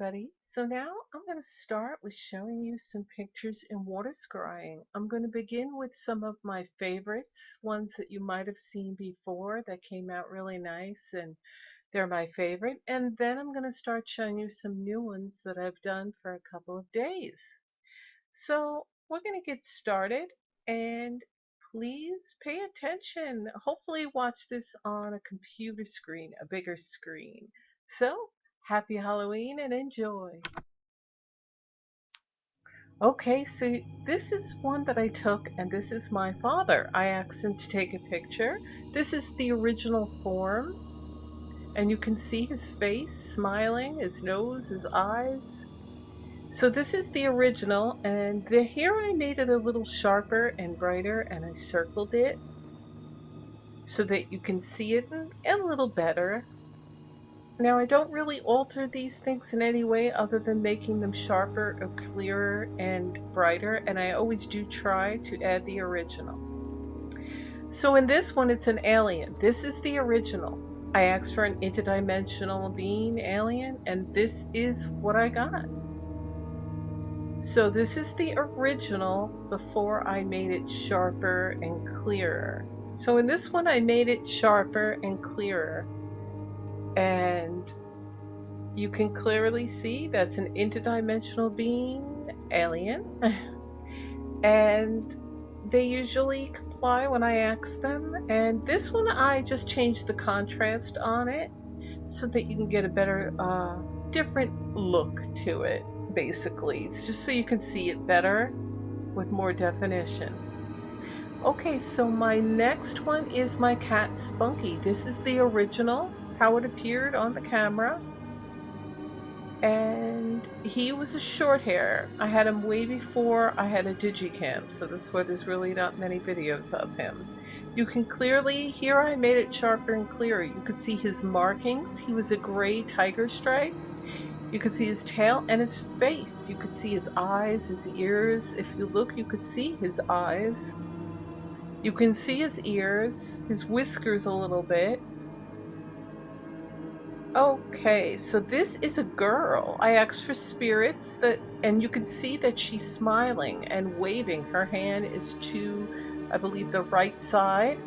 everybody. So now I'm going to start with showing you some pictures in water scrying. I'm going to begin with some of my favorites, ones that you might have seen before that came out really nice and they're my favorite. And then I'm going to start showing you some new ones that I've done for a couple of days. So we're going to get started and please pay attention. Hopefully watch this on a computer screen, a bigger screen. So happy Halloween and enjoy. Okay, so this is one that I took and this is my father. I asked him to take a picture. This is the original form and you can see his face smiling, his nose, his eyes. So this is the original, and here I made it a little sharper and brighter, and I circled it so that you can see it a little better. Now I don't really alter these things in any way other than making them sharper or clearer and brighter, and I always do try to add the original. So in this one it's an alien. This is the original. I asked for an interdimensional being alien, and this is what I got. So this is the original before I made it sharper and clearer. So in this one I made it sharper and clearer. And you can clearly see that's an interdimensional being, alien. And they usually comply when I ask them. And this one I just changed the contrast on it so that you can get a better, different look to it. Basically, it's just so you can see it better with more definition. Okay, so my next one is my cat Spunky. This is the original, how it appeared on the camera. And he was a short hair. I had him way before I had a digicam, so that's why there's really not many videos of him. You can clearly, here I made it sharper and clearer. You could see his markings. He was a gray tiger stripe. You could see his tail and his face. You could see his eyes, his ears. If you look, you could see his eyes. You can see his ears, his whiskers a little bit. Okay, so this is a girl. I asked for spirits and you can see that she's smiling and waving. Her hand is to, I believe, the right side.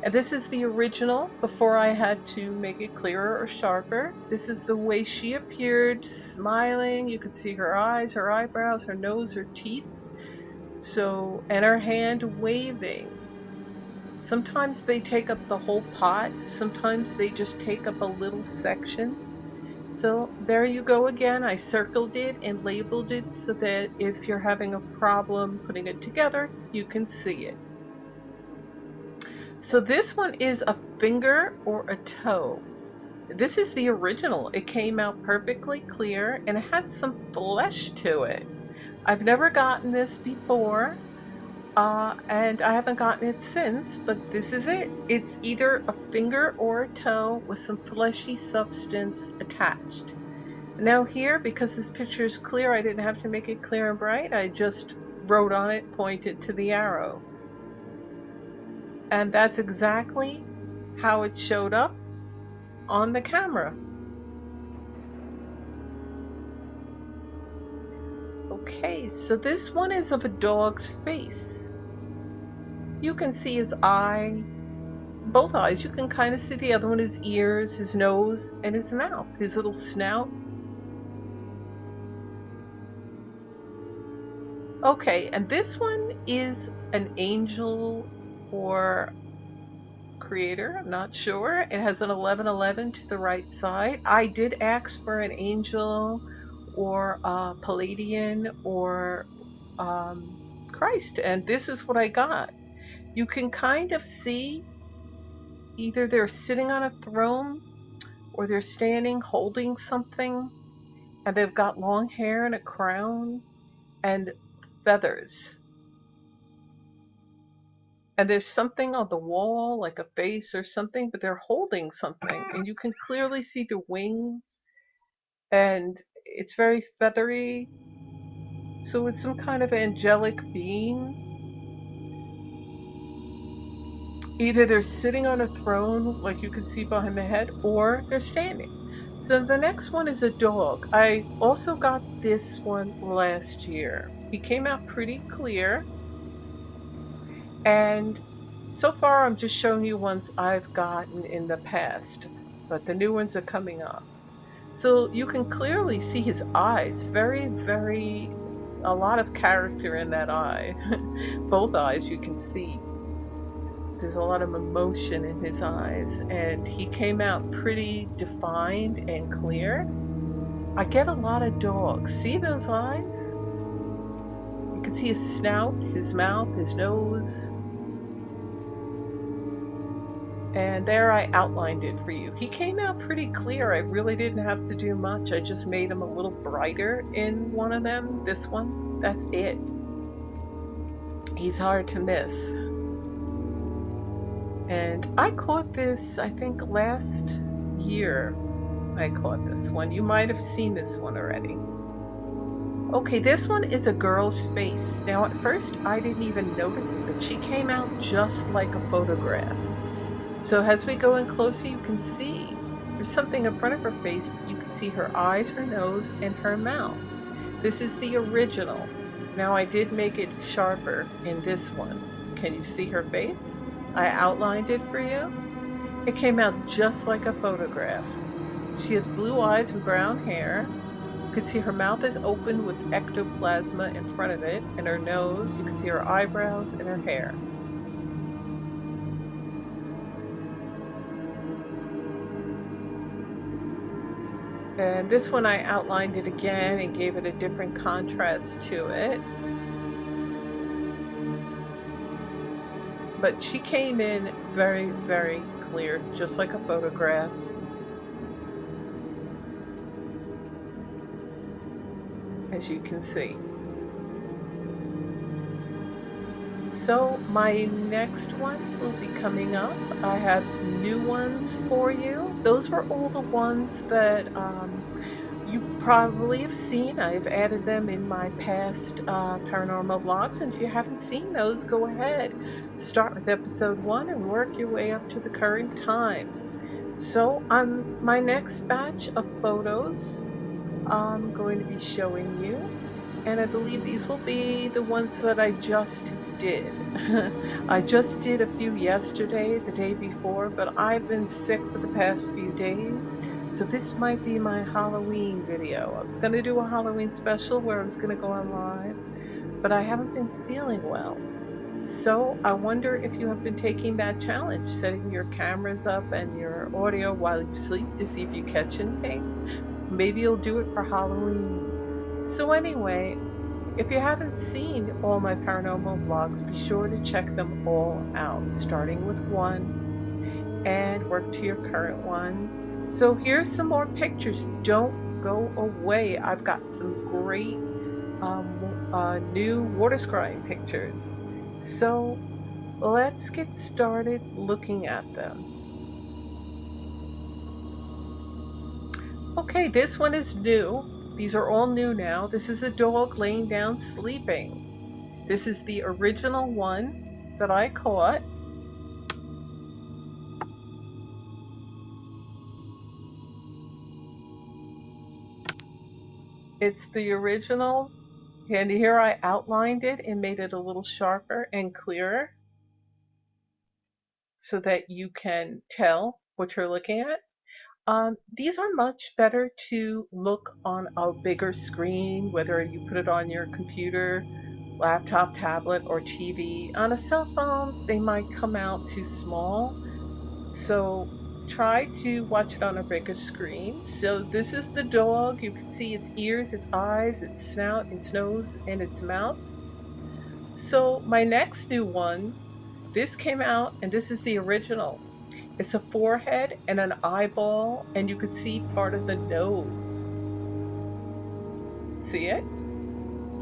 And this is the original before I had to make it clearer or sharper. This is the way she appeared, smiling. You could see her eyes, her eyebrows, her nose, her teeth. So, and her hand waving. Sometimes they take up the whole pot. Sometimes they just take up a little section. So there you go again. I circled it and labeled it so that if you're having a problem putting it together, you can see it. So this one is a finger or a toe. This is the original. It came out perfectly clear and it had some flesh to it. I've never gotten this before, and I haven't gotten it since, but this is it. It's either a finger or a toe with some fleshy substance attached. Now here, because this picture is clear, I didn't have to make it clear and bright. I just wrote on it, pointed to the arrow. And that's exactly how it showed up on the camera. Okay, so this one is of a dog's face. You can see his eye, both eyes. You can kind of see the other one, his ears, his nose, and his mouth, his little snout. Okay, and this one is an angel or creator, I'm not sure. It has an 1111 to the right side. I did ask for an angel or a Palladian or Christ, and this is what I got. You can kind of see either they're sitting on a throne or they're standing holding something, and they've got long hair and a crown and feathers. And there's something on the wall, like a face or something, but they're holding something, and you can clearly see the wings, and it's very feathery. So it's some kind of angelic being. Either they're sitting on a throne, like you can see behind the head, or they're standing. So the next one is a dog. I also got this one last year. He came out pretty clear, and so far I'm just showing you ones I've gotten in the past, but the new ones are coming up. So you can clearly see his eyes, very, a lot of character in that eye. Both eyes you can see. There's a lot of emotion in his eyes, and he came out pretty defined and clear. I get a lot of dogs. See those eyes? You can see his snout, his mouth, his nose. And there I outlined it for you. He came out pretty clear. I really didn't have to do much. I just made him a little brighter in one of them. This one, that's it. He's hard to miss. And I caught this, I think last year I caught this one. You might have seen this one already. Okay, this one is a girl's face. Now at first I didn't even notice it, but she came out just like a photograph. So as we go in closer, you can see there's something in front of her face. You can see her eyes, her nose, and her mouth. This is the original. Now I did make it sharper in this one. Can you see her face? I outlined it for you. It came out just like a photograph. She has blue eyes and brown hair. You can see her mouth is open with ectoplasma in front of it, and her nose. You can see her eyebrows and her hair. And this one I outlined it again and gave it a different contrast to it. But she came in very clear, just like a photograph. As you can see. So my next one will be coming up. I have new ones for you. Those were all the ones that you probably have seen. I've added them in my past paranormal vlogs, and if you haven't seen those, go ahead. Start with episode 1 and work your way up to the current time. So on my next batch of photos, I'm going to be showing you, and I believe these will be the ones that I just did. I just did a few yesterday, the day before, but I've been sick for the past few days, so this might be my Halloween video. I was going to do a Halloween special where I was going to go on live, but I haven't been feeling well. So I wonder if you have been taking that challenge, setting your cameras up and your audio while you sleep to see if you catch anything. Maybe you'll do it for Halloween. So anyway, if you haven't seen all my paranormal vlogs, be sure to check them all out, starting with 1 and work to your current one. So here's some more pictures. Don't go away. I've got some great new water scrying pictures. So let's get started looking at them. Okay, this one is new. These are all new now. This is a dog laying down sleeping. This is the original one that I caught. It's the original, and here I outlined it and made it a little sharper and clearer so that you can tell what you're looking at. These are much better to look on a bigger screen, whether you put it on your computer, laptop, tablet, or TV. On a cell phone, they might come out too small. So try to watch it on a bigger screen. So this is the dog. You can see its ears, its eyes, its snout, its nose, and its mouth. So my next new one, this came out, and this is the original. It's a forehead and an eyeball, and you can see part of the nose. See it?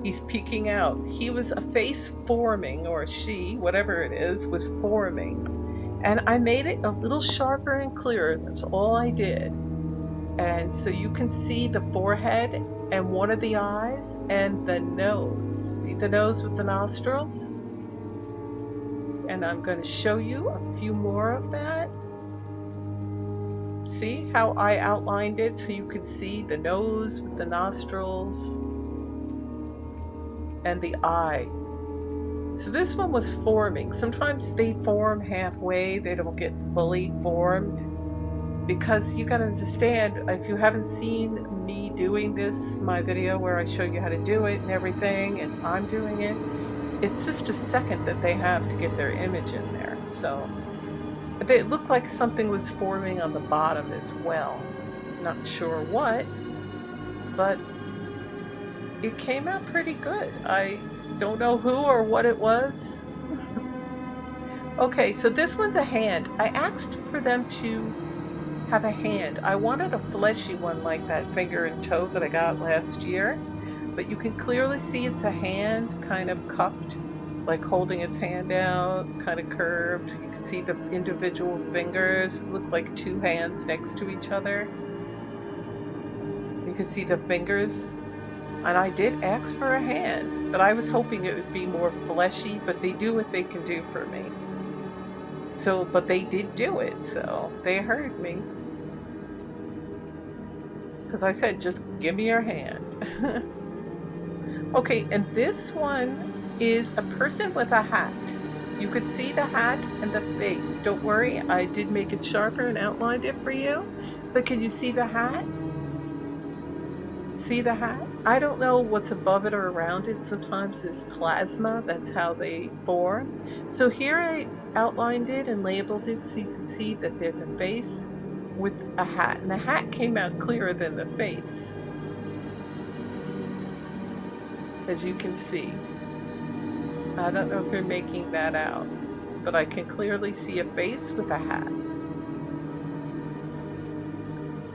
He's peeking out. He was a face forming, or she, whatever it is, was forming. And I made it a little sharper and clearer. That's all I did. And so you can see the forehead and one of the eyes and the nose. See the nose with the nostrils? And I'm going to show you a few more of that. see how I outlined it so you could see the nose with the nostrils and the eye. So this one was forming. Sometimes they form halfway, they don't get fully formed, because you gotta understand, if you haven't seen me doing this, my video where I show you how to do it and everything, and I'm doing it, it's just a second that they have to get their image in there. So it looked like something was forming on the bottom as well. Not sure what, but it came out pretty good. I don't know who or what it was. Okay, so this one's a hand. I asked for them to have a hand. I wanted a fleshy one like that finger and toe that I got last year, but you can clearly see it's a hand, kind of cupped, like holding its hand out, kind of curved. You can see the individual fingers look like two hands next to each other. You can see the fingers. And I did ask for a hand, but I was hoping it would be more fleshy, but they do what they can do for me. So, but they did do it, so they heard me. Because I said, just give me your hand. Okay, and this one is a person with a hat. You could see the hat and the face. Don't worry, I did make it sharper and outlined it for you. But can you see the hat? See the hat? I don't know what's above it or around it. Sometimes there's plasma. That's how they form. So here I outlined it and labeled it so you can see that there's a face with a hat. And the hat came out clearer than the face, as you can see. I don't know if you're making that out, but I can clearly see a face with a hat.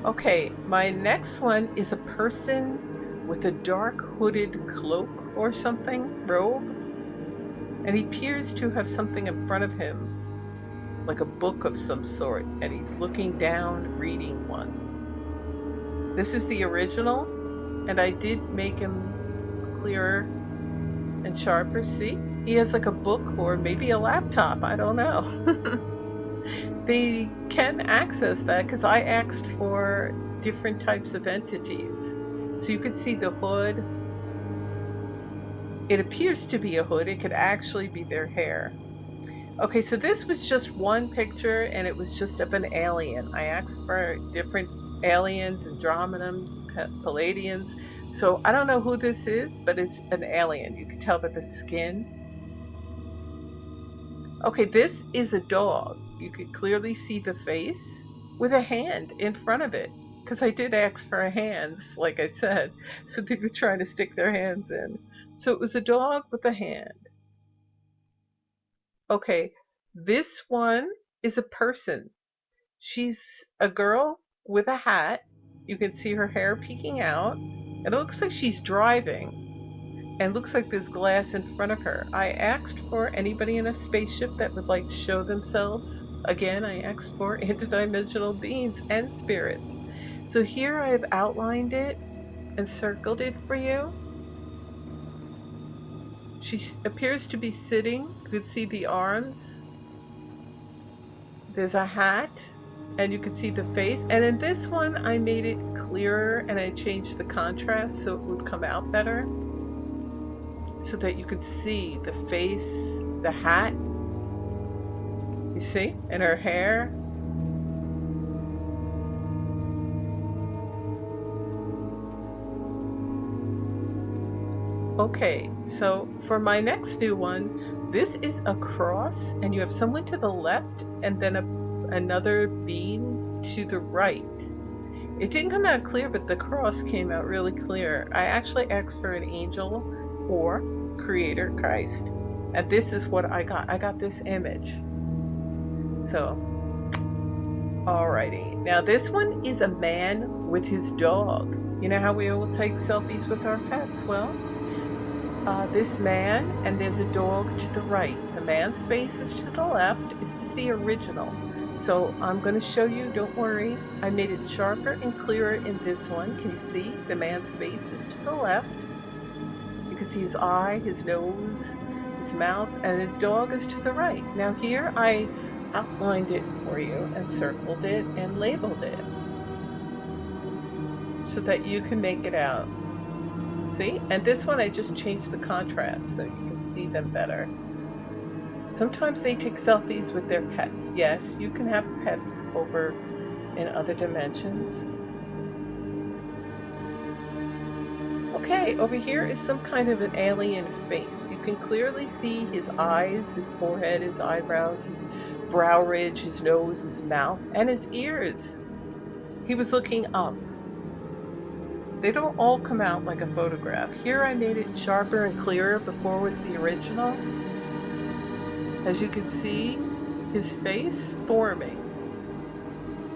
Okay, my next one is a person with a dark hooded cloak or something, robe, and he appears to have something in front of him, like a book of some sort, and he's looking down, reading one. This is the original, and I did make him clearer and sharper. See? He has like a book or maybe a laptop, I don't know. They can access that because I asked for different types of entities. So you could see the hood. It appears to be a hood. It could actually be their hair. Okay, so this was just one picture and it was just of an alien. I asked for different aliens, Andromedans, Palladians. So I don't know who this is, but it's an alien. You can tell by the skin. Okay, this is a dog. You could clearly see the face with a hand in front of it. Because I did ask for hands, like I said. So they were trying to stick their hands in. So it was a dog with a hand. Okay, this one is a person. She's a girl with a hat. You can see her hair peeking out. And it looks like she's driving. And looks like there's glass in front of her. I asked for anybody in a spaceship that would like to show themselves. Again, I asked for interdimensional beings and spirits. So here I have outlined it and circled it for you. She appears to be sitting. You can see the arms. There's a hat. And you can see the face. And in this one, I made it clearer and I changed the contrast so it would come out better. So that you could see the face, the hat, you see, and her hair. Okay, so for my next new one, this is a cross, and you have someone to the left and then another being to the right. It didn't come out clear, but the cross came out really clear. I actually asked for an angel or Creator Christ, and this is what I got. I got this image. So alrighty, now this one is a man with his dog. You know how we all take selfies with our pets? Well, this man, and there's a dog to the right. The man's face is to the left. This is the original. So I'm going to show you, don't worry. I made it sharper and clearer in this one. Can you see? The man's face is to the left. You can see his eye, his nose, his mouth, and his dog is to the right. Now here I outlined it for you and circled it and labeled it so that you can make it out. See? And this one I just changed the contrast so you can see them better. Sometimes they take selfies with their pets. Yes, you can have pets over in other dimensions. Okay, over here is some kind of an alien face. You can clearly see his eyes, his forehead, his eyebrows, his brow ridge, his nose, his mouth, and his ears. He was looking up. They don't all come out like a photograph. Here I made it sharper and clearer. Before was the original. As you can see, his face forming.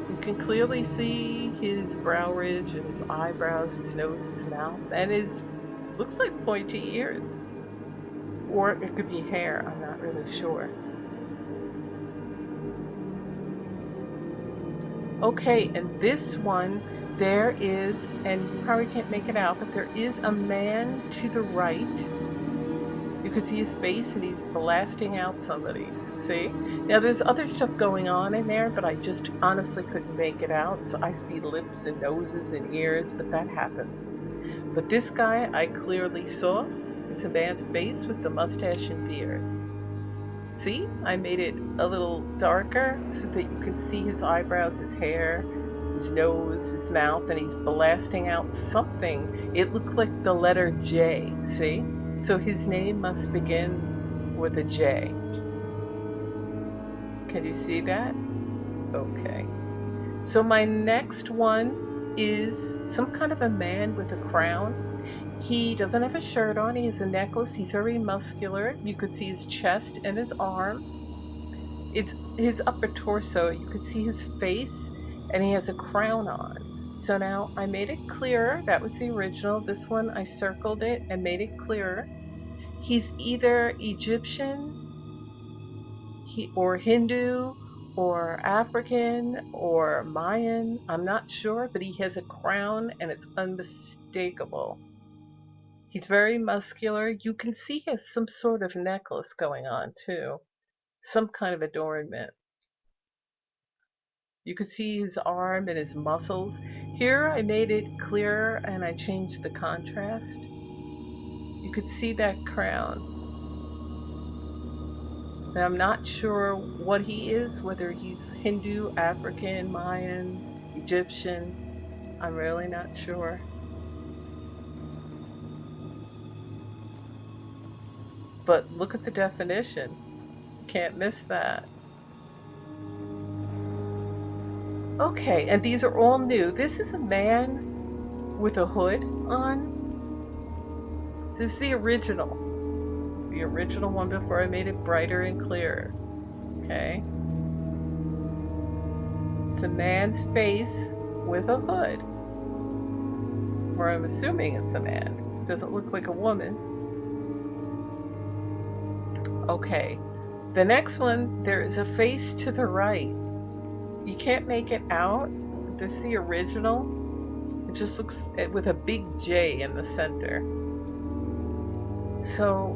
You can clearly see his brow ridge and his eyebrows, his nose, his mouth, and his looks like pointy ears. Or it could be hair, I'm not really sure. Okay, and this one, there is, and you probably can't make it out, but there is a man to the right. You can see his face and he's blasting out somebody. See? Now there's other stuff going on in there, but I just honestly couldn't make it out. So I see lips and noses and ears, but that happens. But this guy I clearly saw. It's a man's face with the mustache and beard. See? I made it a little darker so that you can see his eyebrows, his hair, his nose, his mouth, and he's blasting out something. It looked like the letter J, see? So his name must begin with a J. Can you see that? Okay. So my next one is some kind of a man with a crown. He doesn't have a shirt on. He has a necklace. He's very muscular. You could see his chest and his arm. It's his upper torso. You could see his face, and he has a crown on. So now I made it clearer. That was the original. This one I circled it and made it clearer. He's either Egyptian or Hindu or African or Mayan. I'm not sure, but he has a crown and it's unmistakable. He's very muscular. You can see he has some sort of necklace going on too. Some kind of adornment. You can see his arm and his muscles. Here I made it clearer and I changed the contrast. You could see that crown. And I'm not sure what he is, whether he's Hindu, African, Mayan, Egyptian. I'm really not sure. But look at the definition. You can't miss that. Okay, and these are all new. This is a man with a hood on. This is the original. The original one before I made it brighter and clearer. Okay. It's a man's face with a hood. Or I'm assuming it's a man. It doesn't look like a woman. Okay. The next one, there is a face to the right. You can't make it out. This is the original. It just looks with a big J in the center. So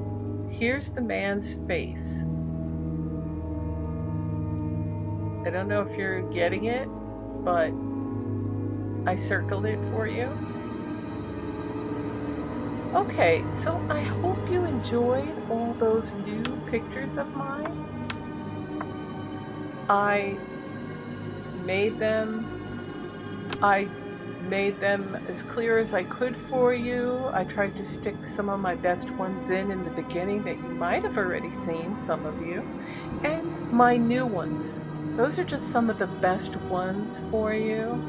here's the man's face. I don't know if you're getting it, but I circled it for you. Okay, so I hope you enjoyed all those new pictures of mine. I made them as clear as I could for you. I tried to stick some of my best ones in the beginning that you might have already seen, some of you, and my new ones. Those are just some of the best ones for you.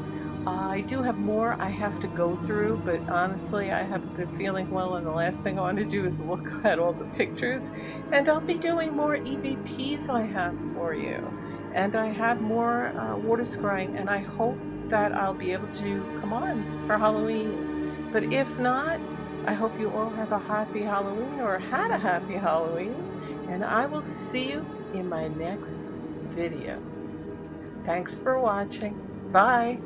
I do have more I have to go through, but honestly I haven't been feeling well, and the last thing I want to do is look at all the pictures. And I'll be doing more EVPs I have for you. And I have more water scrying, and I hope that I'll be able to come on for Halloween. But if not, I hope you all have a happy Halloween, or had a happy Halloween, and I will see you in my next video. Thanks for watching. Bye.